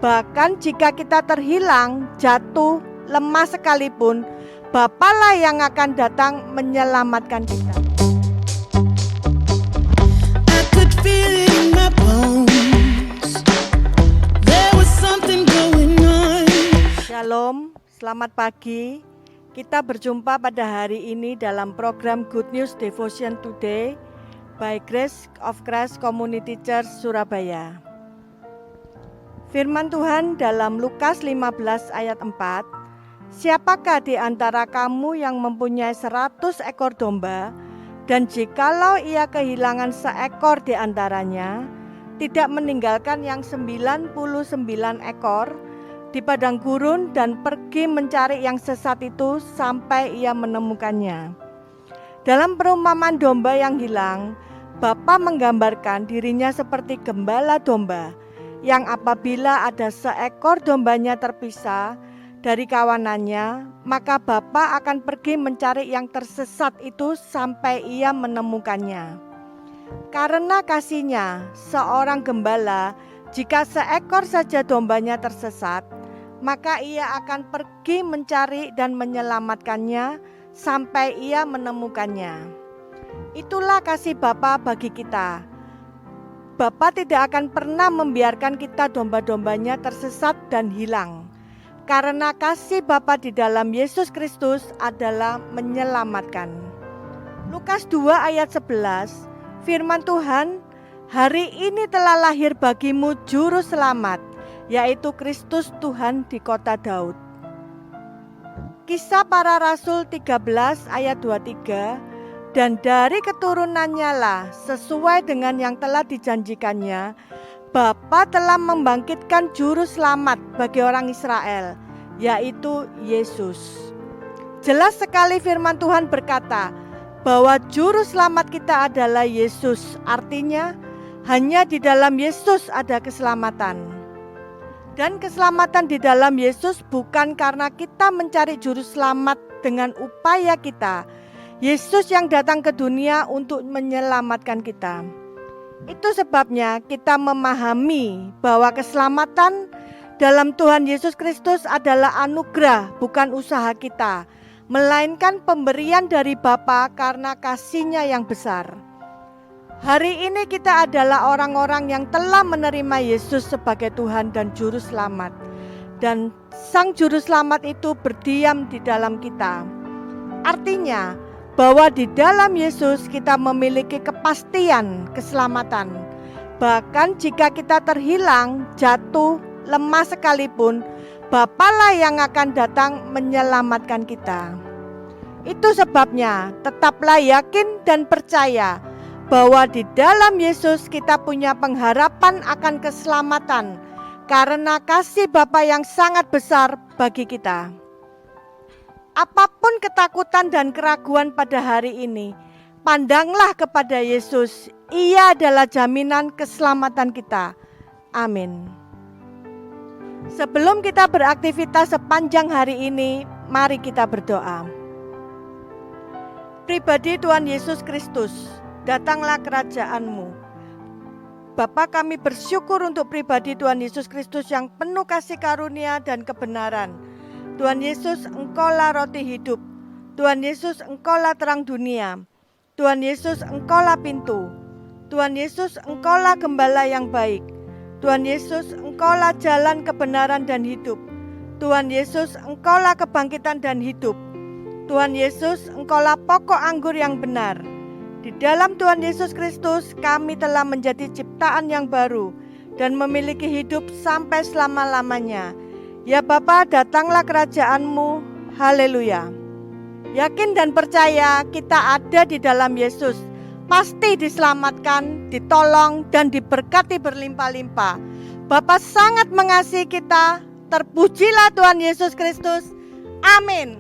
Bahkan jika kita terhilang, jatuh, lemah sekalipun, Bapalah yang akan datang menyelamatkan kita. I could feel it in my bones. There was something going on. Shalom, selamat pagi. Kita berjumpa pada hari ini dalam program Good News Devotion Today by Grace of Christ Community Church Surabaya. Firman Tuhan dalam Lukas 15 ayat 4. Siapakah di antara kamu yang mempunyai 100 ekor domba, dan jikalau ia kehilangan seekor di antaranya, tidak meninggalkan yang 99 ekor di padang gurun dan pergi mencari yang sesat itu sampai ia menemukannya. Dalam perumpamaan domba yang hilang, Bapa menggambarkan dirinya seperti gembala domba yang apabila ada seekor dombanya terpisah dari kawanannya, maka Bapa akan pergi mencari yang tersesat itu sampai ia menemukannya. Karena kasihnya seorang gembala, jika seekor saja dombanya tersesat, maka ia akan pergi mencari dan menyelamatkannya sampai ia menemukannya. Itulah kasih Bapa bagi kita. Bapa tidak akan pernah membiarkan kita domba-dombanya tersesat dan hilang. Karena kasih Bapa di dalam Yesus Kristus adalah menyelamatkan. Lukas 2 ayat 11, firman Tuhan, hari ini telah lahir bagimu juru selamat, yaitu Kristus Tuhan di kota Daud. Kisah Para Rasul 13 ayat 23, dan dari keturunannya lah sesuai dengan yang telah dijanjikannya, Bapa telah membangkitkan juru selamat bagi orang Israel, yaitu Yesus. Jelas sekali firman Tuhan berkata bahwa juru selamat kita adalah Yesus. Artinya hanya di dalam Yesus ada keselamatan. Dan keselamatan di dalam Yesus bukan karena kita mencari juru selamat dengan upaya kita. Yesus yang datang ke dunia untuk menyelamatkan kita. Itu sebabnya kita memahami bahwa keselamatan dalam Tuhan Yesus Kristus adalah anugerah, bukan usaha kita, melainkan pemberian dari Bapa karena kasih-Nya yang besar. Hari ini kita adalah orang-orang yang telah menerima Yesus sebagai Tuhan dan Juru Selamat. Dan Sang Juru Selamat itu berdiam di dalam kita. Artinya bahwa di dalam Yesus kita memiliki kepastian keselamatan. Bahkan jika kita terhilang, jatuh, lemah sekalipun, Bapalah yang akan datang menyelamatkan kita. Itu sebabnya tetaplah yakin dan percaya bahwa di dalam Yesus kita punya pengharapan akan keselamatan karena kasih Bapa yang sangat besar bagi kita. Apapun ketakutan dan keraguan pada hari ini, pandanglah kepada Yesus. Ia adalah jaminan keselamatan kita. Amin. Sebelum kita beraktivitas sepanjang hari ini, mari kita berdoa. Pribadi Tuhan Yesus Kristus, datanglah kerajaan-Mu. Bapa, kami bersyukur untuk pribadi Tuhan Yesus Kristus yang penuh kasih karunia dan kebenaran. Tuhan Yesus, Engkaulah roti hidup. Tuhan Yesus, Engkaulah terang dunia. Tuhan Yesus, Engkaulah pintu. Tuhan Yesus, Engkaulah gembala yang baik. Tuhan Yesus, Engkaulah jalan kebenaran dan hidup. Tuhan Yesus, Engkaulah kebangkitan dan hidup. Tuhan Yesus, Engkaulah pokok anggur yang benar. Di dalam Tuhan Yesus Kristus, kami telah menjadi ciptaan yang baru dan memiliki hidup sampai selama-lamanya. Ya Bapa, datanglah kerajaan-Mu. Haleluya. Yakin dan percaya kita ada di dalam Yesus, pasti diselamatkan, ditolong, dan diberkati berlimpah-limpah. Bapa sangat mengasihi kita. Terpujilah Tuhan Yesus Kristus. Amin.